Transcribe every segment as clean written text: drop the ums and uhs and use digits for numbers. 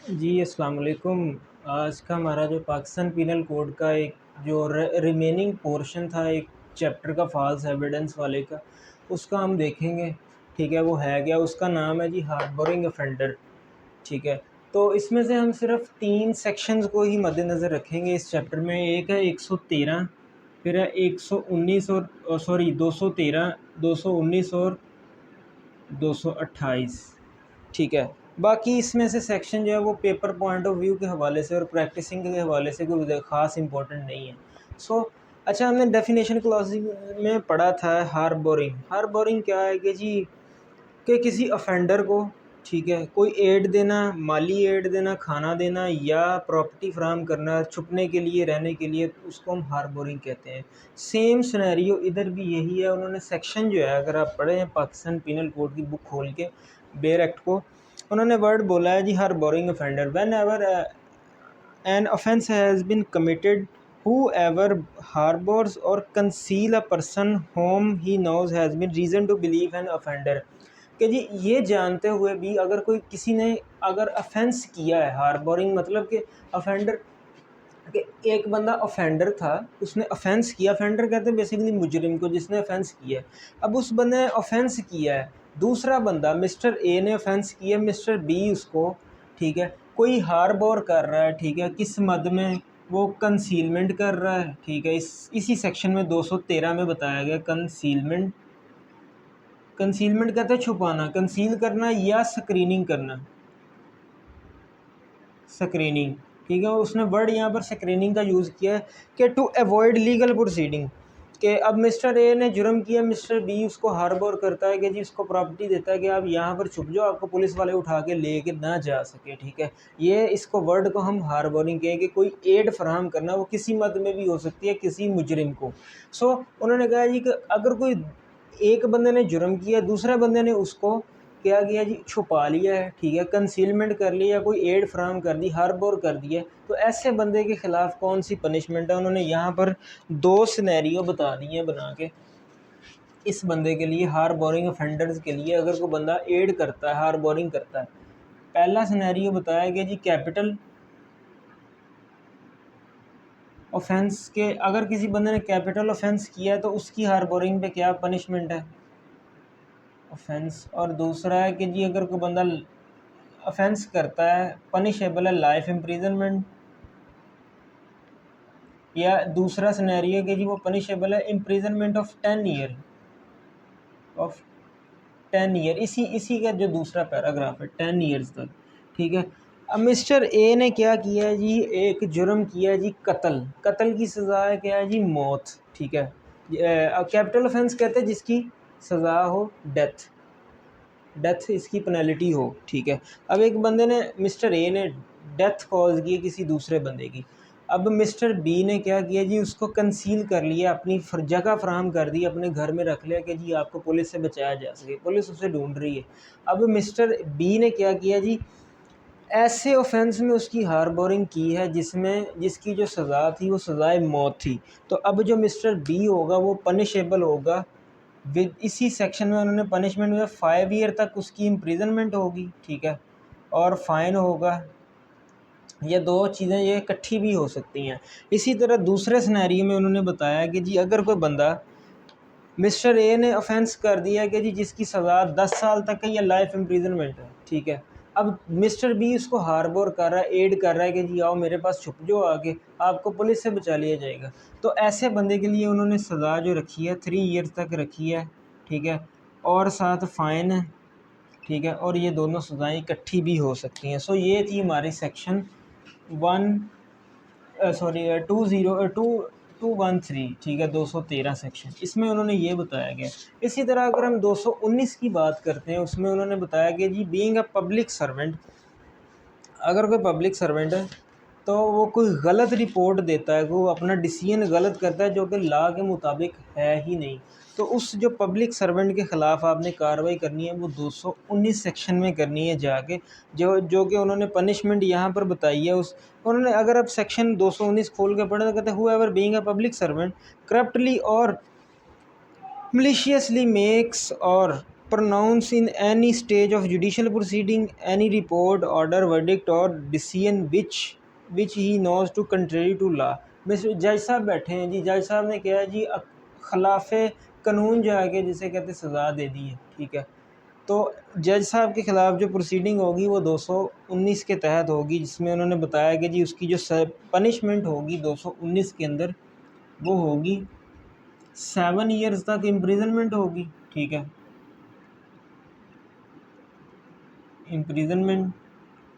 जी, अस्सलाम वालेकुम। आज का हमारा जो पाकिस्तान पीनल कोड का एक जो रिमेनिंग पोर्शन था एक चैप्टर का फ़ॉल्स एविडेंस वाले का, उसका हम देखेंगे। ठीक है, वो है क्या? उसका नाम है जी हार्बोरिंग ऑफेंडर। ठीक है, तो इसमें से हम सिर्फ 3 सेक्शंस को ही मद्देनज़र रखेंगे इस चैप्टर में। एक है 113, फिर है 119 और सॉरी 213, 219 और 228। ठीक है, बाकी इसमें से सेक्शन जो है वो पेपर पॉइंट ऑफ व्यू के हवाले से और प्रैक्टिसिंग के हवाले से कोई ख़ास इंपॉर्टेंट नहीं है। सो अच्छा, हमने डेफिनेशन क्लॉज में पढ़ा था हार्बोरिंग। हार्बोरिंग क्या है कि जी कि किसी ऑफेंडर को, ठीक है, कोई एड देना, माली एड देना, खाना देना या प्रॉपर्टी फराहम करना छुपने के लिए, रहने के लिए, उसको हम हार्बोरिंग कहते हैं। सेम सिनेरियो इधर भी यही है। उन्होंने सेक्शन जो है, अगर आप पढ़े हैं पाकिस्तान पीनल कोड की बुक खोल के, बेयर एक्ट को, उन्होंने वर्ड बोला है जी harbouring offender whenever an offence has been committed, whoever harbors or conceal a person whom he knows has been reason to believe an offender। कि जी ये जानते हुए भी अगर कोई किसी ने अगर अफेंस किया है, हार्बोरिंग मतलब कि अफेंडर, कि एक बंदा ऑफेंडर था, उसने ऑफेंस किया। ऑफेंडर कहते हैं बेसिकली मुजरिम को, जिसने ऑफेंस किया है। अब उस बंदे ने ऑफेंस किया है, दूसरा बंदा मिस्टर ए ने ऑफेंस किया, मिस्टर बी उसको, ठीक है, कोई हार्बोर कर रहा है, ठीक है, किस मद में? वो कंसीलमेंट कर रहा है। ठीक है, इसी सेक्शन में 213 में बताया गया कंसीलमेंट। कंसीलमेंट कहते हैं छुपाना, कंसील करना या स्क्रीनिंग करना। स्क्रीनिंग, ठीक है, उसने वर्ड यहाँ पर स्क्रीनिंग का यूज़ किया है कि टू अवॉइड लीगल प्रोसीडिंग। कि अब मिस्टर ए ने जुर्म किया, मिस्टर बी उसको हार्बोर करता है कि जी उसको प्रॉपर्टी देता है कि आप यहाँ पर छुप जाओ, आपको पुलिस वाले उठा के ले के ना जा सके। ठीक है, ये इसको वर्ड को हम हार्बोरिंग कहें कि कोई एड फराहम करना, वो किसी मद में भी हो सकती है किसी मुजरिम को। सो उन्होंने कहा जी कि अगर कोई एक बंदे ने जुर्म किया, दूसरे बंदे ने उसको क्या किया जी, छुपा लिया है, ठीक है, कंसीलमेंट कर लिया, कोई एड फ्राहम कर दी, हार्बोर कर दिया, तो ऐसे बंदे के ख़िलाफ़ कौन सी पनिशमेंट है? उन्होंने यहाँ पर 2 सिनेरियो बता दिए हैं बना के इस बंदे के लिए, हार्बोरिंग ऑफेंडर्स के लिए। अगर कोई बंदा एड करता है, हार्बोरिंग करता है, पहला सिनेरियो बताया गया जी कैपिटल ऑफेंस के, अगर किसी बंदे ने कैपिटल ऑफेंस किया है तो उसकी हार्बोरिंग पे क्या पनिशमेंट है? ऑफेंस। और दूसरा है कि जी अगर कोई बंदा ऑफेंस करता है, पनिशेबल है लाइफ इम्प्रिजनमेंट, या दूसरा सिनेरियो कि जी वो पनिशेबल है imprisonment of 10 year, of 10 year. इसी इसी का जो दूसरा पैराग्राफ है, 10 ईयर्स तक। ठीक है, अब मिस्टर ए ने क्या किया है जी, एक जुर्म किया है जी, कत्ल। कत्ल की सज़ा है क्या है जी? मौत। ठीक है, कैपिटल ऑफेंस कहते हैं जिसकी सज़ा हो डेथ, डेथ इसकी पेनल्टी हो। ठीक है, अब एक बंदे ने, मिस्टर ए ने डेथ कॉज की किसी दूसरे बंदे की। अब मिस्टर बी ने क्या किया जी, उसको कंसील कर लिया, अपनी जगह फराहम कर दी, अपने घर में रख लिया कि जी आपको पुलिस से बचाया जा सके, पुलिस उसे ढूंढ रही है। अब मिस्टर बी ने क्या किया जी, ऐसे ऑफेंस में उसकी हार्बोरिंग की है जिसमें जिसकी जो सज़ा थी वो सज़ाए मौत थी। तो अब जो मिस्टर बी होगा वो पनिशेबल होगा विद, इसी सेक्शन में उन्होंने पनिशमेंट में 5 ईयर तक उसकी इम्प्रिजनमेंट होगी। ठीक है, और फाइन होगा। ये दो चीज़ें ये इकट्ठी भी हो सकती हैं। इसी तरह दूसरे सिनेरियो में उन्होंने बताया कि जी अगर कोई बंदा, मिस्टर ए ने ऑफेंस कर दिया कि जी जिसकी सज़ा 10 साल तक है या लाइफ इम्प्रिजनमेंट है। ठीक है, अब मिस्टर बी उसको हार्बोर कर रहा है, एड कर रहा है कि जी आओ मेरे पास छुप जाओ, आगे आपको पुलिस से बचा लिया जाएगा। तो ऐसे बंदे के लिए उन्होंने सज़ा जो रखी है 3 ईयर तक रखी है। ठीक है, और साथ फ़ाइन है। ठीक है, और ये दोनों सज़ाएँ इकट्ठी भी हो सकती हैं। सो ये थी हमारी सेक्शन 213। ठीक है, 213 सेक्शन, इसमें उन्होंने ये बताया गया। इसी तरह अगर हम 219 की बात करते हैं, उसमें उन्होंने बताया कि जी बीइंग अ पब्लिक सर्वेंट, अगर कोई पब्लिक सर्वेंट है तो वो कोई गलत रिपोर्ट देता है, वो अपना डिसीजन गलत करता है जो कि लॉ के मुताबिक है ही नहीं, तो उस जो पब्लिक सर्वेंट के ख़िलाफ़ आपने कार्रवाई करनी है वो 219 सेक्शन में करनी है जाके, जो जो कि उन्होंने पनिशमेंट यहाँ पर बताई है। उस उन्होंने, अगर आप सेक्शन 219 खोल के पढ़े तो कहते हैं whoever being a public servant corruptly और maliciously makes or pronounce in any stage of judicial proceeding any report, order, verdict or decision which he knows to contrary to law। Mister जज साहब बैठे हैं जी, जज साहब ने क्या है जी, खिलाफ कानून जाके जिसे कहते सज़ा दे दी है, ठीक है। तो जज साहब के ख़िलाफ़ जो प्रोसीडिंग होगी वो 219 के तहत होगी, जिसमें उन्होंने बताया कि जी उसकी जो पनिशमेंट होगी 219 के अंदर वो होगी 7 ईयर्स तक इम्प्रिजनमेंट होगी, ठीक है, इम्प्रिजनमेंट,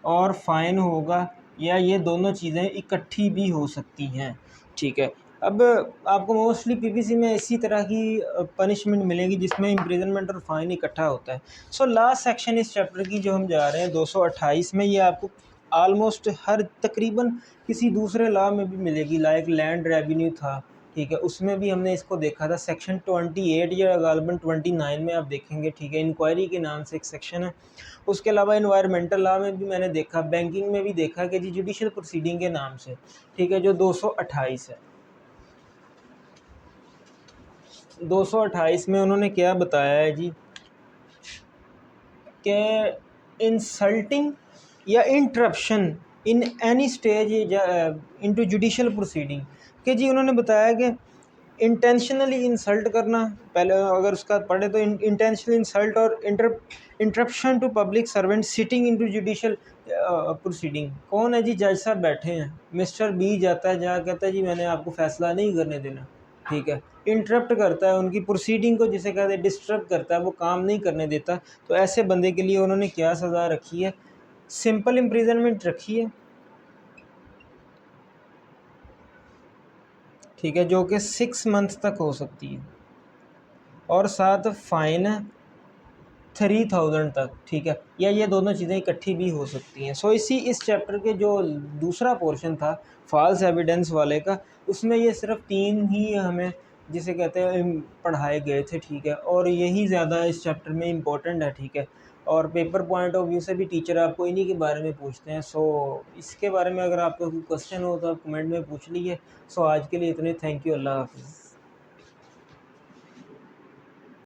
और फ़ाइन होगा, या ये दोनों चीज़ें इकट्ठी भी हो सकती हैं, ठीक है। अब आपको मोस्टली पीपीसी में इसी तरह की पनिशमेंट मिलेगी जिसमें इम्प्रिजनमेंट और फ़ाइन इकट्ठा होता है। सो लास्ट सेक्शन इस चैप्टर की जो हम जा रहे हैं 228 में, ये आपको आलमोस्ट हर तकरीबन किसी दूसरे लॉ में भी मिलेगी, लाइक लैंड रेवेन्यू था, ठीक है, उसमें भी हमने इसको देखा था। सेक्शन 28 या गालबन 29 में आप देखेंगे, ठीक है, इंक्वायरी के नाम से एक सेक्शन है। उसके अलावा इन्वायरमेंटल लॉ में भी मैंने देखा, बैंकिंग में भी देखा कि जी जुडिशल प्रोसीडिंग के नाम से, ठीक है, जो 228 है। 228 में उन्होंने क्या बताया है जी कि इंसल्टिंग या interruption in any stage into judicial proceeding, कि जी उन्होंने बताया कि इंटेंशनली इंसल्ट करना, पहले अगर उसका पढ़े तो इंटेंशनल इंसल्ट और interruption to public servant sitting into judicial proceeding. कौन है जी, जज साहब बैठे हैं, मिस्टर बी जाता है जहाँ कहता है जी मैंने आपको फैसला नहीं करने देना, ठीक है, इंटरप्ट करता है उनकी प्रोसीडिंग को, जिसे कहते हैं डिस्टर्ब करता है, वो काम नहीं करने देता। तो ऐसे बंदे के लिए उन्होंने क्या सज़ा रखी है, सिंपल इम्प्रिजनमेंट रखी है, ठीक है, जो कि 6 मंथ तक हो सकती है, और साथ फ़ाइन है 3000 तक, ठीक है, या ये दोनों चीज़ें इकट्ठी भी हो सकती हैं। सो इस चैप्टर के जो दूसरा पोर्शन था फॉल्स एविडेंस वाले का, उसमें ये सिर्फ 3 ही हमें जिसे कहते हैं पढ़ाए गए थे, ठीक है, और यही ज़्यादा इस चैप्टर में इम्पोर्टेंट है, ठीक है, और पेपर पॉइंट ऑफ व्यू से भी टीचर आपको इन्हीं के बारे में पूछते हैं। सो इसके बारे में अगर आपका कोई क्वेश्चन हो तो आप कमेंट में पूछ लीजिए। सो आज के लिए इतने, थैंक यू, अल्लाह हाफ़िज़।